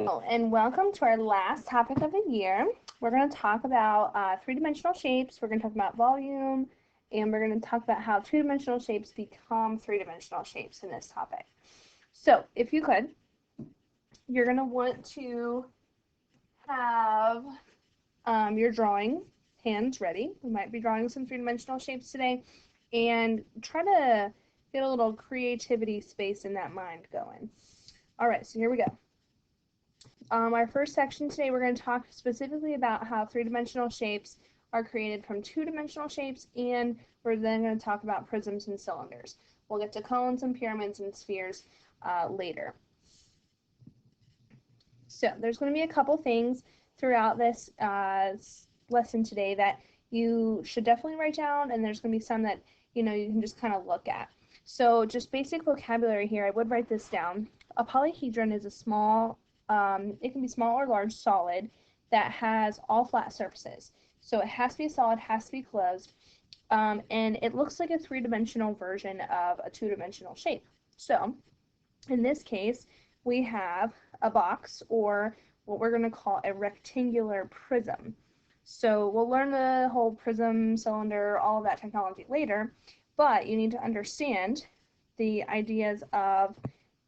Hello, and welcome to our last topic of the year. We're going to talk about three-dimensional shapes, we're going to talk about volume, and we're going to talk about how two-dimensional shapes become three-dimensional shapes in this topic. So, if you could, you're going to want to have your drawing hands ready. We might be drawing some three-dimensional shapes today, and try to get a little creativity space in that mind going. All right, so here we go. Our first section today, we're going to talk specifically about how three-dimensional shapes are created from two-dimensional shapes, and we're then going to talk about prisms and cylinders. We'll get to cones and pyramids and spheres later. So there's going to be a couple things throughout this lesson today that you should definitely write down, and there's going to be some that you can just kind of look at. So just basic vocabulary here, I would write this down. A polyhedron is a small it can be small or large solid that has all flat surfaces. So it has to be a solid, has to be closed, and it looks like a three-dimensional version of a two-dimensional shape. So in this case, we have a box, or what we're going to call a rectangular prism. So we'll learn the whole prism, cylinder, all of that technology later, but you need to understand the ideas of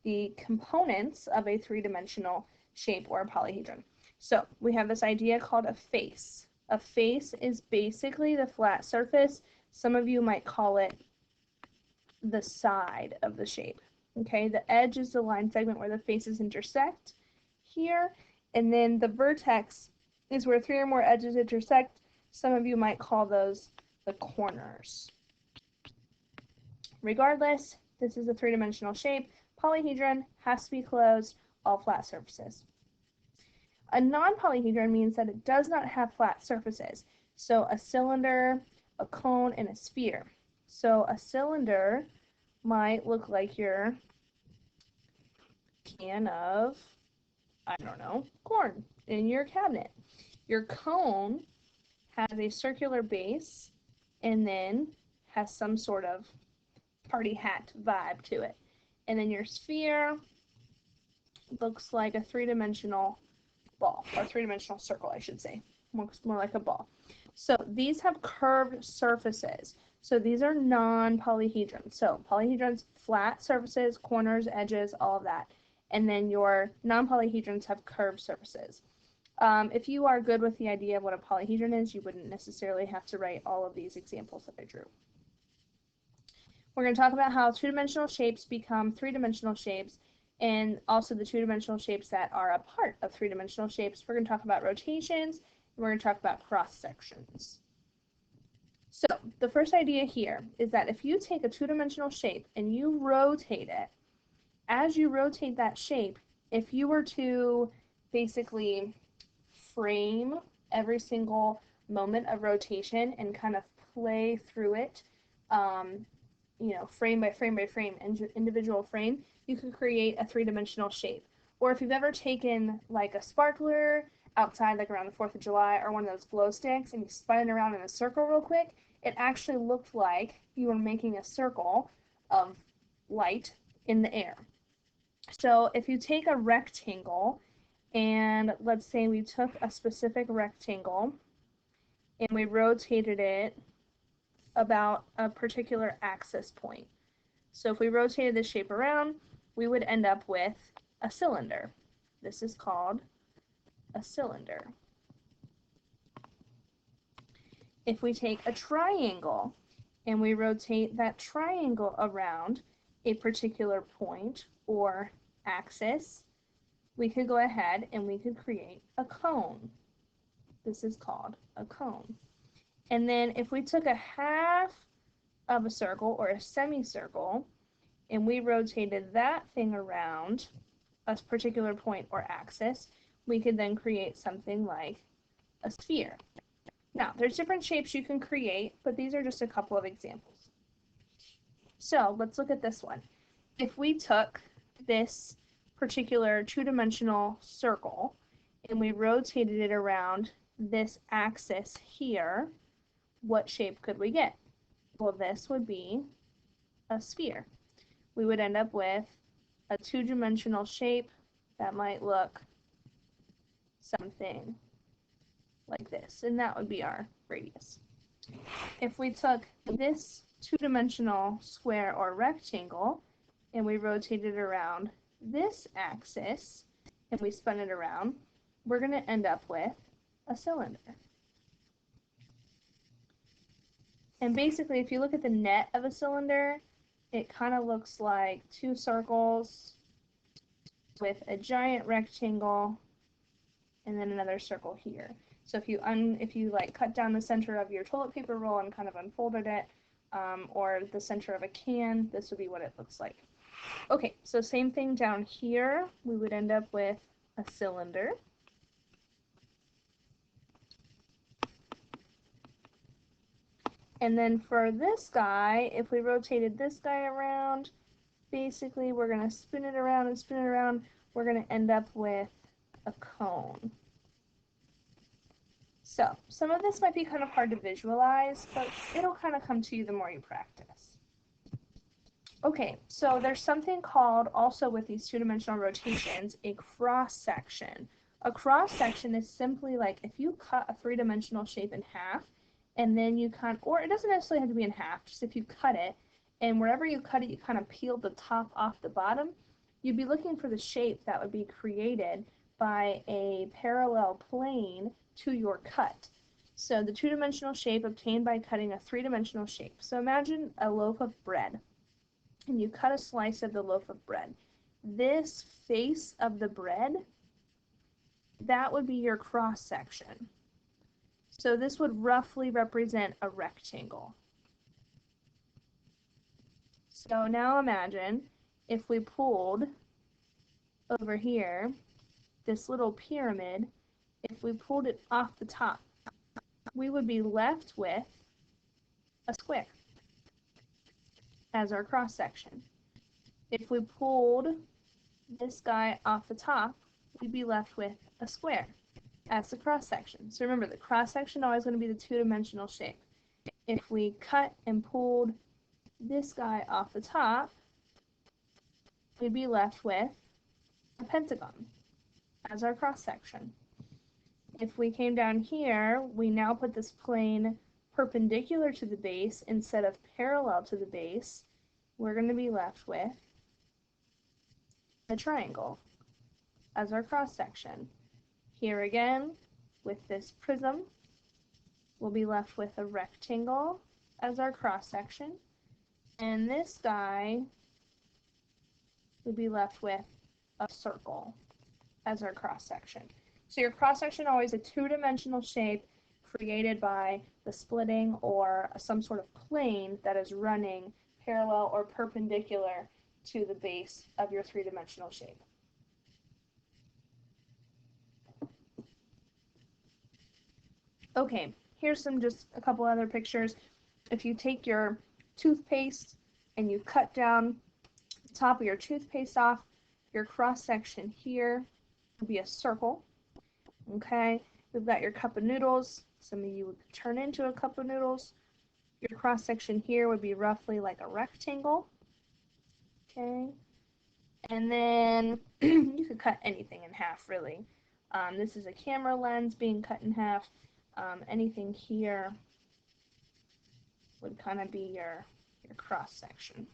the components of a three-dimensional shape or a polyhedron. So we have this idea called a face. A face is basically the flat surface. Some of you might call it the side of the shape. Okay, the edge is the line segment where the faces intersect here, and then the vertex is where three or more edges intersect. Some of you might call those the corners. Regardless, this is a three-dimensional shape. Polyhedron has to be closed, all flat surfaces. A non-polyhedron means that it does not have flat surfaces. So a cylinder, a cone, and a sphere. So a cylinder might look like your can of, I don't know, corn in your cabinet. Your cone has a circular base and then has some sort of party hat vibe to it. And then your sphere looks like a three-dimensional ball, or three-dimensional circle, I should say. Looks more like a ball. So these have curved surfaces. So these are non-polyhedrons. So polyhedrons, flat surfaces, corners, edges, all of that. And then your non-polyhedrons have curved surfaces. If you are good with the idea of what a polyhedron is, you wouldn't necessarily have to write all of these examples that I drew. We're going to talk about how two-dimensional shapes become three-dimensional shapes, and also the two-dimensional shapes that are a part of three-dimensional shapes. We're going to talk about rotations, and we're going to talk about cross-sections. So the first idea here is that if you take a two-dimensional shape and you rotate it, as you rotate that shape, if you were to basically frame every single moment of rotation and kind of play through it, frame by frame by frame, individual frame, you can create a three-dimensional shape. Or if you've ever taken like a sparkler outside, like around the 4th of July, or one of those glow sticks, and you spun it around in a circle real quick, it actually looked like you were making a circle of light in the air. So if you take a rectangle, and let's say we took a specific rectangle and we rotated it about a particular axis point. So if we rotated this shape around, we would end up with a cylinder. This is called a cylinder. If we take a triangle and we rotate that triangle around a particular point or axis, we could go ahead and we could create a cone. This is called a cone. And then if we took a half of a circle or a semicircle and we rotated that thing around a particular point or axis, we could then create something like a sphere. Now, there's different shapes you can create, but these are just a couple of examples. So let's look at this one. If we took this particular two-dimensional circle and we rotated it around this axis here, what shape could we get? Well, this would be a sphere. We would end up with a two-dimensional shape that might look something like this, and that would be our radius. If we took this two-dimensional square or rectangle and we rotated around this axis and we spun it around, we're going to end up with a cylinder. And basically, if you look at the net of a cylinder, it kind of looks like two circles with a giant rectangle and then another circle here. So if you like cut down the center of your toilet paper roll and kind of unfolded it, or the center of a can, this would be what it looks like. Okay, so same thing down here. We would end up with a cylinder. And then for this guy, if we rotated this guy around, basically we're going to spin it around and spin it around. We're going to end up with a cone. So some of this might be kind of hard to visualize, but it'll kind of come to you the more you practice. Okay, so there's something called, also with these two-dimensional rotations, a cross-section. A cross-section is simply like if you cut a three-dimensional shape in half, and then you or it doesn't necessarily have to be in half, just if you cut it, and wherever you cut it, you kind of peel the top off the bottom, you'd be looking for the shape that would be created by a parallel plane to your cut. So the two-dimensional shape obtained by cutting a three-dimensional shape. So imagine a loaf of bread, and you cut a slice of the loaf of bread. This face of the bread, that would be your cross-section. So this would roughly represent a rectangle. So now imagine if we pulled over here this little pyramid, if we pulled it off the top, we would be left with a square as our cross section. If we pulled this guy off the top, we'd be left with a square as the cross section. So remember, the cross section is always going to be the two-dimensional shape. If we cut and pulled this guy off the top, we'd be left with a pentagon as our cross section. If we came down here, we now put this plane perpendicular to the base instead of parallel to the base. We're going to be left with a triangle as our cross section. Here again, with this prism, we'll be left with a rectangle as our cross section. And this guy would be left with a circle as our cross section. So your cross section is always a two-dimensional shape created by the splitting or some sort of plane that is running parallel or perpendicular to the base of your three-dimensional shape. Okay, here's just a couple other pictures. If you take your toothpaste and you cut down the top of your toothpaste off, your cross section here will be a circle. Okay, we've got your cup of noodles. Some of you would turn into a cup of noodles. Your cross section here would be roughly like a rectangle. Okay, and then you could cut anything in half, really. This is a camera lens being cut in half. Anything here would kind of be your cross section.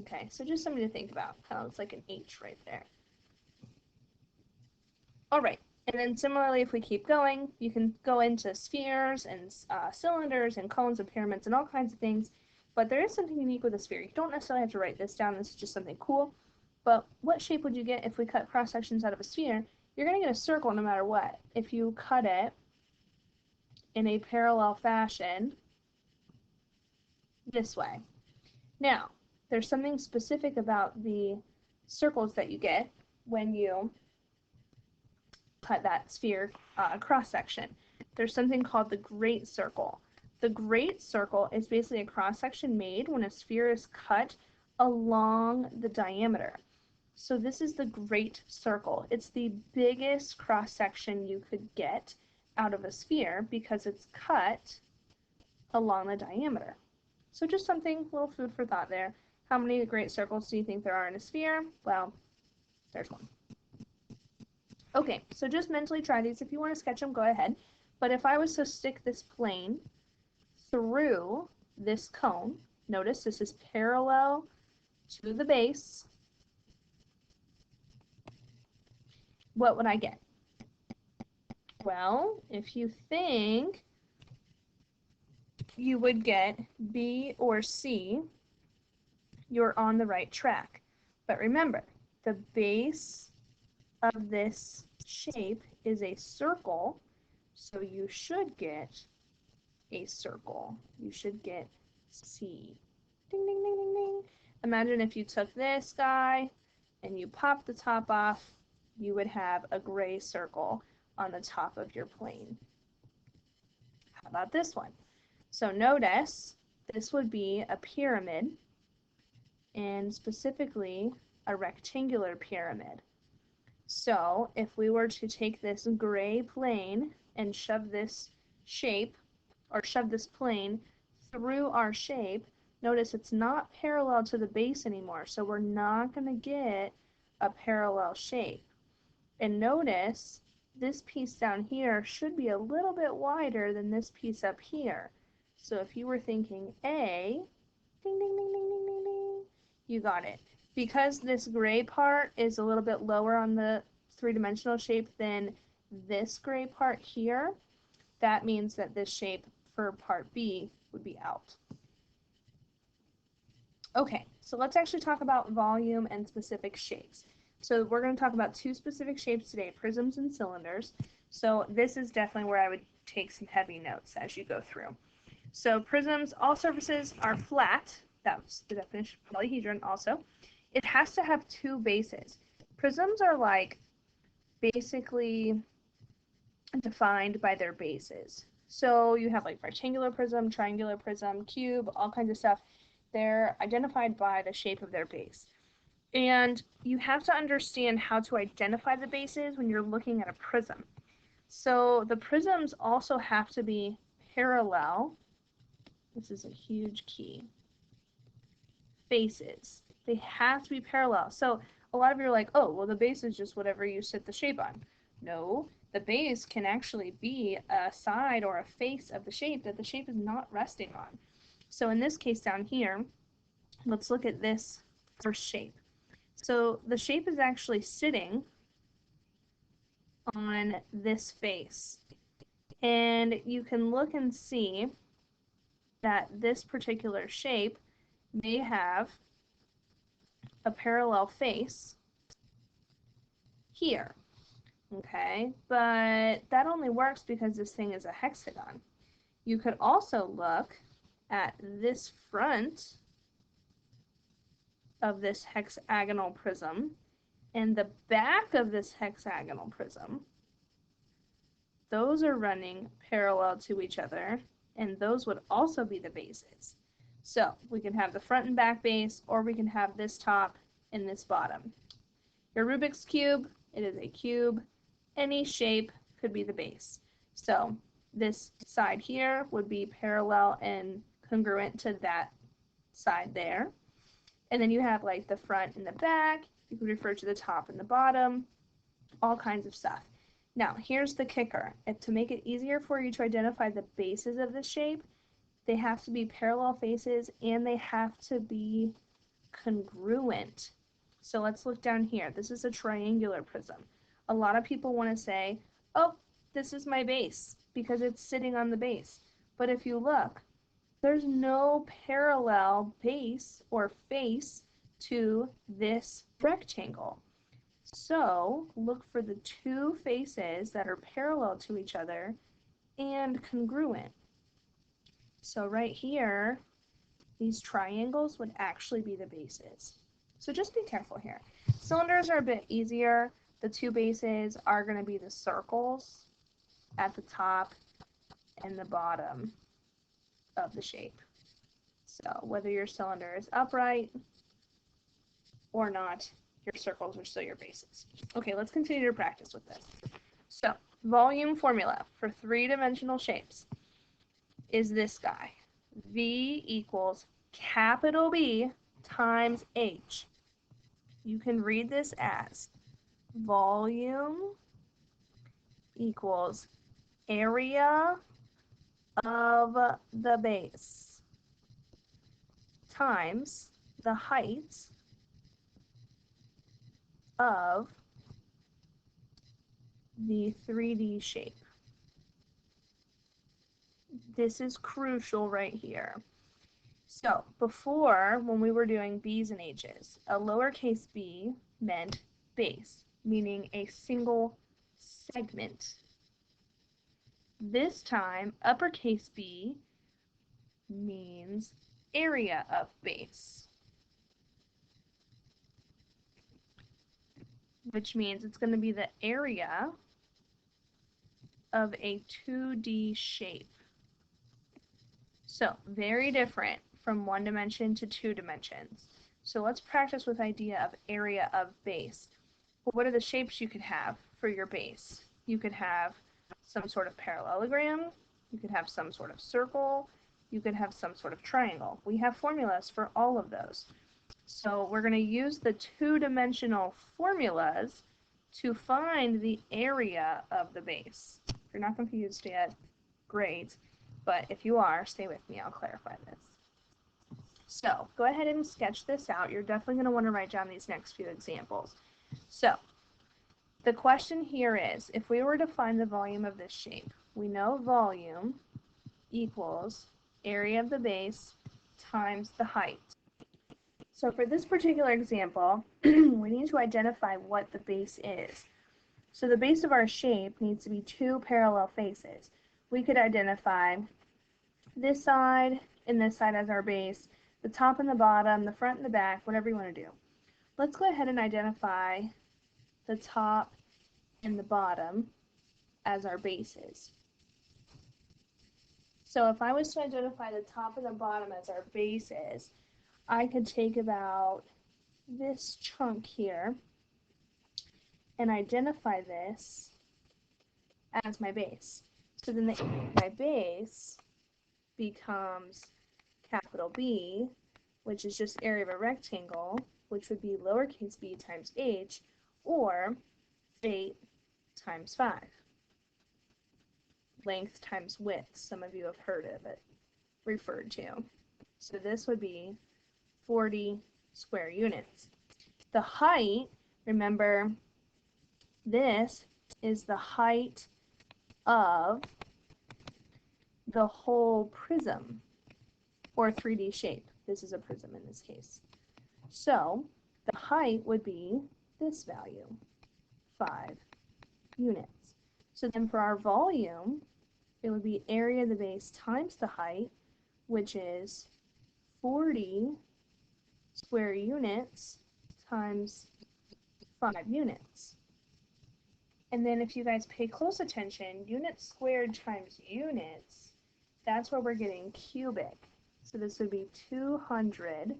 Okay, so just something to think about. Kind of looks like an H right there. All right, and then similarly, if we keep going, you can go into spheres and cylinders and cones and pyramids and all kinds of things. But there is something unique with a sphere. You don't necessarily have to write this down. This is just something cool. But what shape would you get if we cut cross sections out of a sphere? You're going to get a circle no matter what. If you cut it in a parallel fashion this way. Now, there's something specific about the circles that you get when you cut that sphere cross section. There's something called the great circle. The great circle is basically a cross section made when a sphere is cut along the diameter. So this is the great circle. It's the biggest cross section you could get out of a sphere because it's cut along the diameter. So just something, a little food for thought there. How many great circles do you think there are in a sphere? Well, there's one. Okay, so just mentally try these. If you want to sketch them, go ahead. But if I was to stick this plane through this cone, notice this is parallel to the base, what would I get? Well, if you think you would get B or C, you're on the right track. But remember, the base of this shape is a circle, so you should get a circle. You should get C. Ding, ding, ding, ding, ding. Imagine if you took this guy and you popped the top off, you would have a gray circle on the top of your plane. How about this one? So notice this would be a pyramid, and specifically a rectangular pyramid. So if we were to take this gray plane and shove this shape, or shove this plane through our shape, notice it's not parallel to the base anymore, so we're not going to get a parallel shape. And notice this piece down here should be a little bit wider than this piece up here. So if you were thinking A, ding, ding, ding, ding, ding, ding, ding, you got it. Because this gray part is a little bit lower on the three-dimensional shape than this gray part here, that means that this shape for part B would be out. Okay, so let's actually talk about volume and specific shapes. So we're going to talk about two specific shapes today, prisms and cylinders. So this is definitely where I would take some heavy notes as you go through. So prisms, all surfaces are flat. That's the definition of polyhedron also. It has to have two bases. Prisms are like basically defined by their bases. So you have like rectangular prism, triangular prism, cube, all kinds of stuff. They're identified by the shape of their base. And you have to understand how to identify the bases when you're looking at a prism. So the prisms also have to be parallel. This is a huge key. Faces. They have to be parallel. So a lot of you are like, oh, well, the base is just whatever you set the shape on. No, the base can actually be a side or a face of the shape that the shape is not resting on. So in this case down here, let's look at this first shape. So the shape is actually sitting on this face. And you can look and see that this particular shape may have a parallel face here. Okay, but that only works because this thing is a hexagon. You could also look at this front of this hexagonal prism and the back of this hexagonal prism. Those are running parallel to each other, and those would also be the bases. So we can have the front and back base, or we can have this top and this bottom. Your Rubik's Cube, it is a cube. Any shape could be the base. So this side here would be parallel and congruent to that side there. And then you have like the front and the back. You could refer to the top and the bottom, all kinds of stuff. Now, here's the kicker. To make it easier for you to identify the bases of the shape, they have to be parallel faces and they have to be congruent. So let's look down here. This is a triangular prism. A lot of people want to say, oh, this is my base because it's sitting on the base. But if you look, there's no parallel base or face to this rectangle. So look for the two faces that are parallel to each other and congruent. So right here, these triangles would actually be the bases. So just be careful here. Cylinders are a bit easier. The two bases are going to be the circles at the top and the bottom of the shape. So whether your cylinder is upright or not, your circles are still your bases. Okay, let's continue to practice with this. So volume formula for three-dimensional shapes is this guy. V equals capital B times H. You can read this as volume equals area of the base times the height of the 3D shape. This is crucial right here. So before, when we were doing B's and H's, a lowercase b meant base, meaning a single segment. This time, uppercase B means area of base, which means it's going to be the area of a 2D shape. So very different from one dimension to two dimensions. So let's practice with idea of area of base. Well, what are the shapes you could have for your base? You could have some sort of parallelogram, you could have some sort of circle, you could have some sort of triangle. We have formulas for all of those. So we're going to use the two-dimensional formulas to find the area of the base. If you're not confused yet, great. But if you are, stay with me, I'll clarify this. So go ahead and sketch this out. You're definitely going to want to write down these next few examples. So the question here is, if we were to find the volume of this shape, we know volume equals area of the base times the height. So for this particular example, we need to identify what the base is. So the base of our shape needs to be two parallel faces. We could identify this side and this side as our base, the top and the bottom, the front and the back, whatever you want to do. Let's go ahead and identify the top and the bottom as our bases. So if I was to identify the top and the bottom as our bases, I could take about this chunk here and identify this as my base. So then my base becomes capital B, which is just area of a rectangle, which would be lowercase b times h, or 8 times 5. Length times width, some of you have heard of it referred to. So this would be 40 square units. The height, remember, this is the height of the whole prism, or 3D shape. This is a prism in this case. So the height would be this value, 5 units. So then for our volume, it would be area of the base times the height, which is 40 square units times 5 units. And then if you guys pay close attention, units squared times units, that's where we're getting cubic. So this would be 200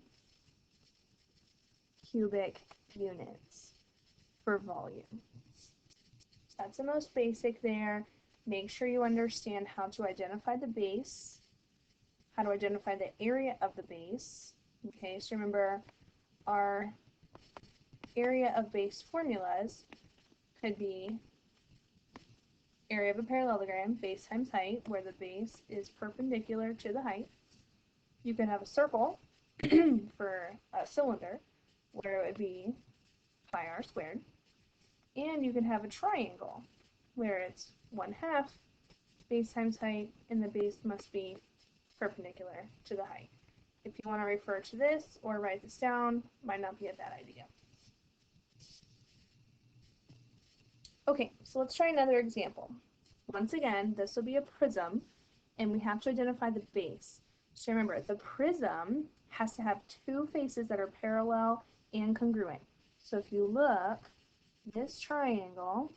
cubic units for volume. That's the most basic there. Make sure you understand how to identify the base, how to identify the area of the base. Okay, so remember our area of base formulas could be area of a parallelogram, base times height, where the base is perpendicular to the height. You can have a circle for a cylinder, where it would be pi r squared. And you can have a triangle, where it's 1/2 base times height, and the base must be perpendicular to the height. If you want to refer to this or write this down, might not be a bad idea. Okay, so let's try another example. Once again, this will be a prism, and we have to identify the base. So remember, the prism has to have two faces that are parallel and congruent. So if you look, this triangle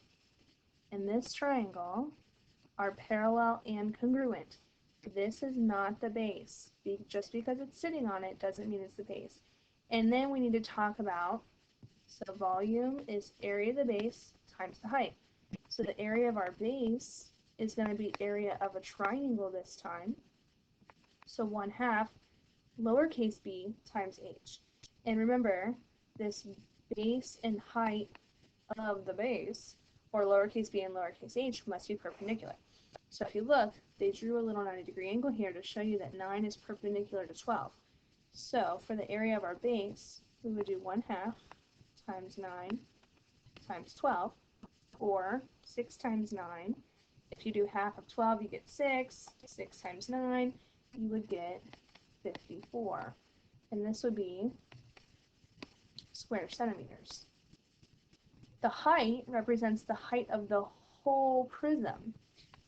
and this triangle are parallel and congruent. This is not the base. Just because it's sitting on it doesn't mean it's the base. And then we need to talk about, so volume is area of the base times the height. So the area of our base is going to be area of a triangle this time. So 1/2 lowercase b times h. And remember, this base and height of the base or lowercase b and lowercase h must be perpendicular. So if you look, they drew a little 90-degree angle here to show you that 9 is perpendicular to 12. So for the area of our base, we would do 1/2 times 9 times 12, or 6 times 9. If you do half of 12, you get 6. 6 times 9, you would get 54. And this would be square centimeters. The height represents the height of the whole prism.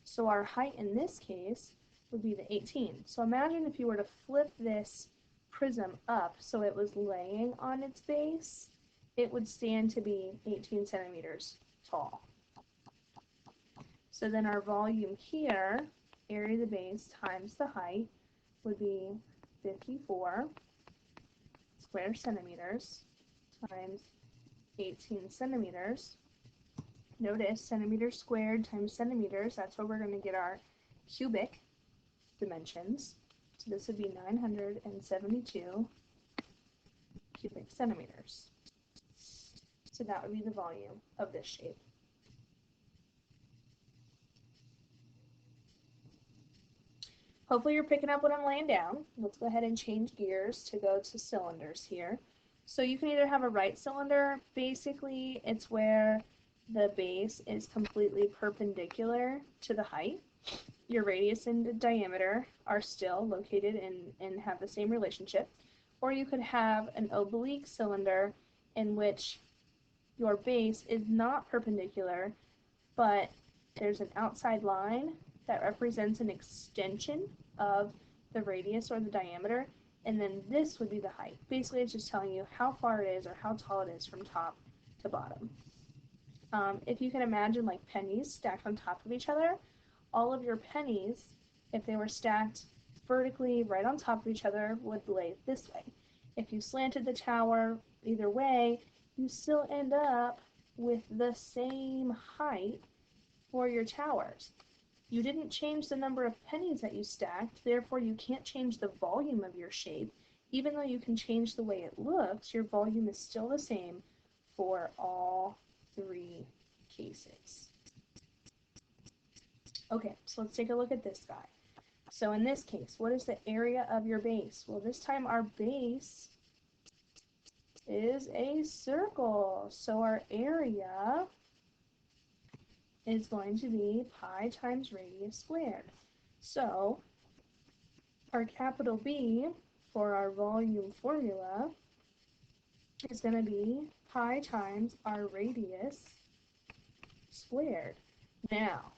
So our height in this case would be the 18. So imagine if you were to flip this prism up so it was laying on its base, it would stand to be 18 centimeters tall. So then our volume here, area of the base times the height, would be 54 square centimeters times 18 centimeters. Notice centimeters squared times centimeters, that's where we're going to get our cubic dimensions. So this would be 972 cubic centimeters. So that would be the volume of this shape. Hopefully you're picking up what I'm laying down. Let's go ahead and change gears to go to cylinders here. So you can either have a right cylinder. Basically, it's where the base is completely perpendicular to the height. Your radius and diameter are still located and have the same relationship. Or you could have an oblique cylinder in which your base is not perpendicular, but there's an outside line that represents an extension of the radius or the diameter, and then this would be the height. Basically, it's just telling you how far it is or how tall it is from top to bottom. If you can imagine like pennies stacked on top of each other, all of your pennies, if they were stacked vertically right on top of each other, would lay this way. If you slanted the tower either way, you still end up with the same height for your towers. You didn't change the number of pennies that you stacked, therefore you can't change the volume of your shape. Even though you can change the way it looks, your volume is still the same for all three cases. Okay, so let's take a look at this guy. So in this case, what is the area of your base? Well, this time our base is a circle. So our area is going to be pi times radius squared. So our capital B for our volume formula is going to be pi times our radius squared. Now,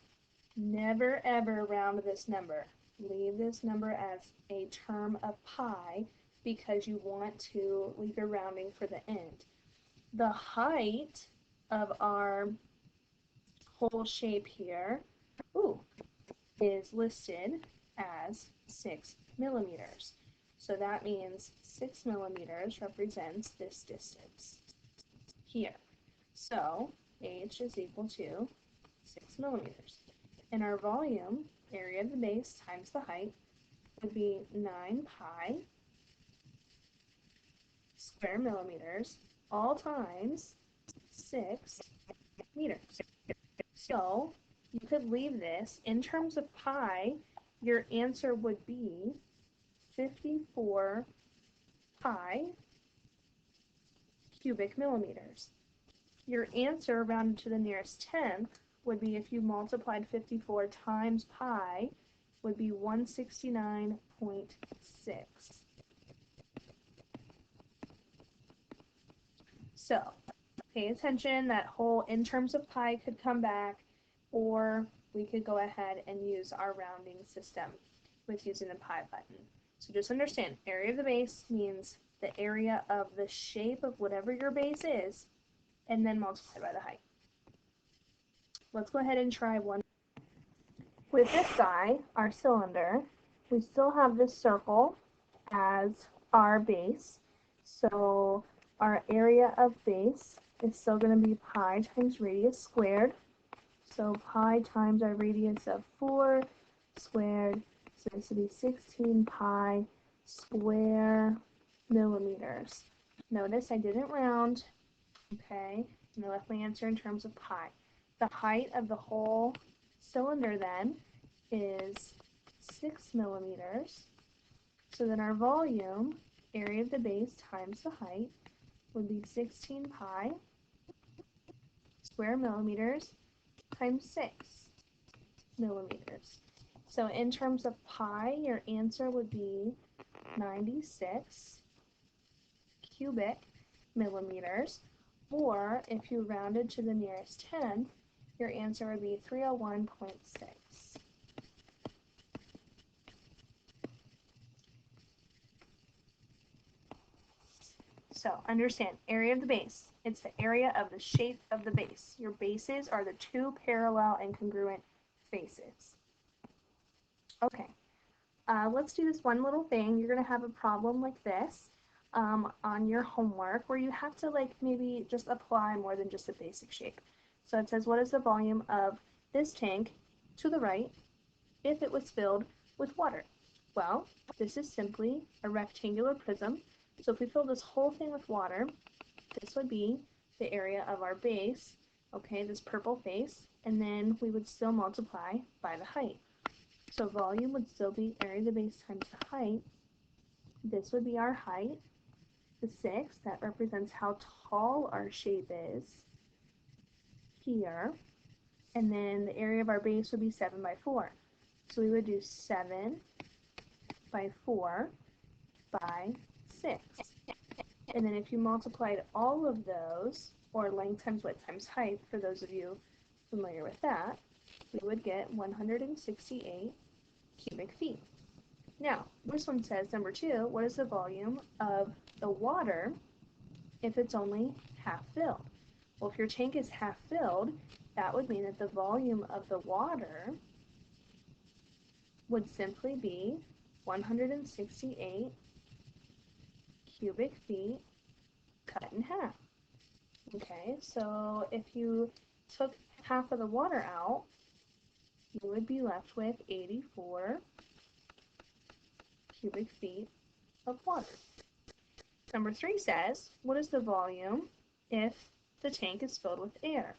never ever round this number. Leave this number as a term of pi because you want to leave your rounding for the end. The height of our whole shape here is listed as 6 millimeters. So that means 6 millimeters represents this distance here. So h is equal to 6 millimeters. And our volume, area of the base times the height, would be 9 pi square millimeters, all times 6 meters. So you could leave this, in terms of pi, your answer would be 54 pi cubic millimeters. Your answer rounded to the nearest tenth would be, if you multiplied 54 times pi, would be 169.6. So pay attention, that whole in terms of pi could come back, or we could go ahead and use our rounding system with using the pi button. So just understand, area of the base means the area of the shape of whatever your base is, and then multiply by the height. Let's go ahead and try one. With this guy, our cylinder, we still have this circle as our base. So our area of base is still going to be pi times radius squared. So pi times our radius of 4 squared. So this would be 16 pi square millimeters. Notice I didn't round, okay? And I left my answer in terms of pi. The height of the whole cylinder then is 6 millimeters. So then our volume, area of the base times the height, would be 16 pi square millimeters times 6 millimeters. So in terms of pi, your answer would be 96 cubic millimeters, or if you rounded to the nearest tenth, your answer would be 301.6. So understand, area of the base. It's the area of the shape of the base. Your bases are the two parallel and congruent faces. Okay, let's do this one little thing. You're going to have a problem like this on your homework where you have to maybe just apply more than just a basic shape. So it says, what is the volume of this tank to the right if it was filled with water? Well, this is simply a rectangular prism. So if we fill this whole thing with water, this would be the area of our base, okay, this purple face, and then we would still multiply by the height. So volume would still be area of the base times the height. This would be our height, the 6, that represents how tall our shape is here. And then the area of our base would be 7 by 4. So we would do 7 by 4 by 6. And then if you multiplied all of those, or length times width times height, for those of you familiar with that, we would get 168 cubic feet. Now, this one says, number 2, what is the volume of the water if it's only half filled? Well, if your tank is half filled, that would mean that the volume of the water would simply be 168 cubic feet cut in half. Okay, so if you took half of the water out, you would be left with 84 cubic feet of water. Number 3 says, what is the volume if the tank is filled with air?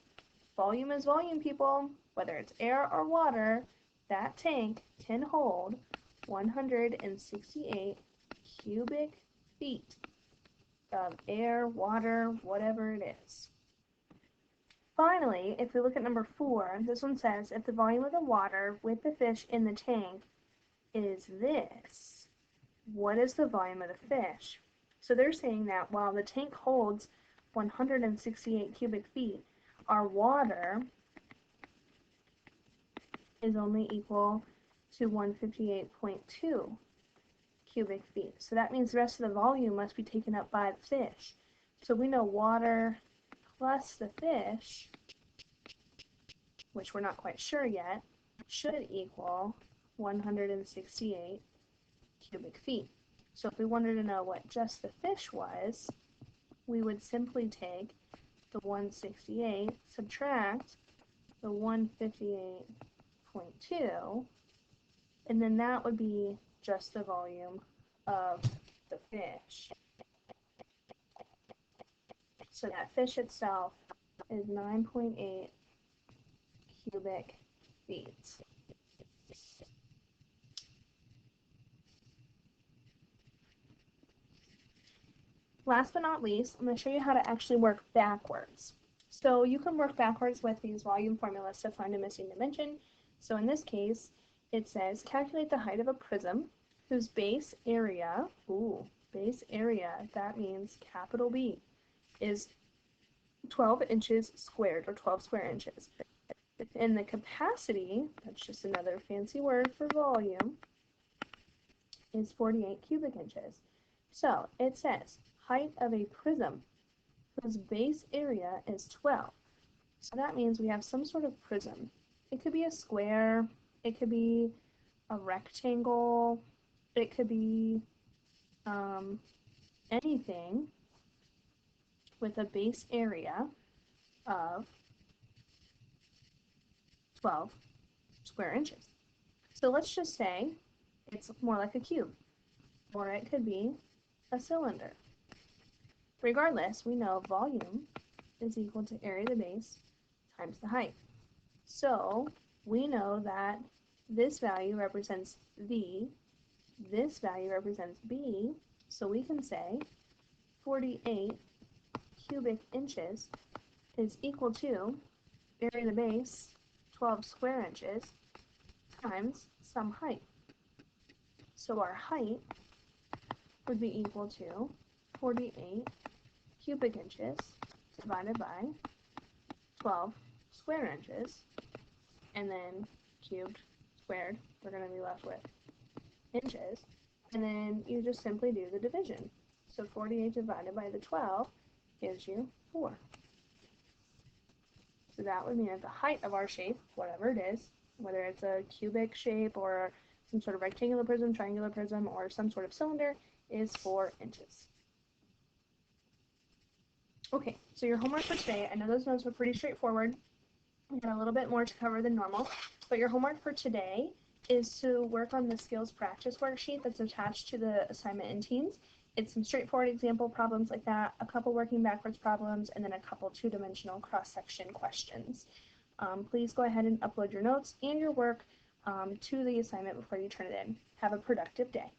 Volume is volume, people. Whether it's air or water, that tank can hold 168 cubic feet of air, water, whatever it is. Finally, if we look at number 4, this one says, if the volume of the water with the fish in the tank is this, what is the volume of the fish? So they're saying that while the tank holds 168 cubic feet, our water is only equal to 158.2 cubic feet. So that means the rest of the volume must be taken up by the fish. So we know water plus the fish, which we're not quite sure yet, should equal 168 cubic feet. So if we wanted to know what just the fish was, we would simply take the 168, subtract the 158.2, and then that would be just the volume of the fish. So that fish itself is 9.8 cubic feet. Last but not least, I'm going to show you how to actually work backwards. So you can work backwards with these volume formulas to find a missing dimension. So in this case, it says calculate the height of a prism whose base area, that means capital B, is 12 inches squared, or 12 square inches. And the capacity, that's just another fancy word for volume, is 48 cubic inches. So it says height of a prism whose base area is 12. So that means we have some sort of prism. It could be a square, it could be a rectangle, it could be anything with a base area of 12 square inches. So let's just say it's more like a cube, or it could be a cylinder. Regardless, we know volume is equal to area of the base times the height. So we know that this value represents V, this value represents B, so we can say 48 cubic inches is equal to area of the base, 12 square inches, times some height. So our height would be equal to 48 cubic inches divided by 12 square inches, and then cubed, squared, we're going to be left with inches, and then you just simply do the division. So 48 divided by the 12 gives you 4. So that would mean that the height of our shape, whatever it is, whether it's a cubic shape or some sort of rectangular prism, triangular prism, or some sort of cylinder, is 4 inches. Okay, so your homework for today, I know those notes were pretty straightforward. We had a little bit more to cover than normal, but your homework for today is to work on the skills practice worksheet that's attached to the assignment in Teams. It's some straightforward example problems like that, a couple working backwards problems, and then a couple two-dimensional cross-section questions. Please go ahead and upload your notes and your work to the assignment before you turn it in. Have a productive day.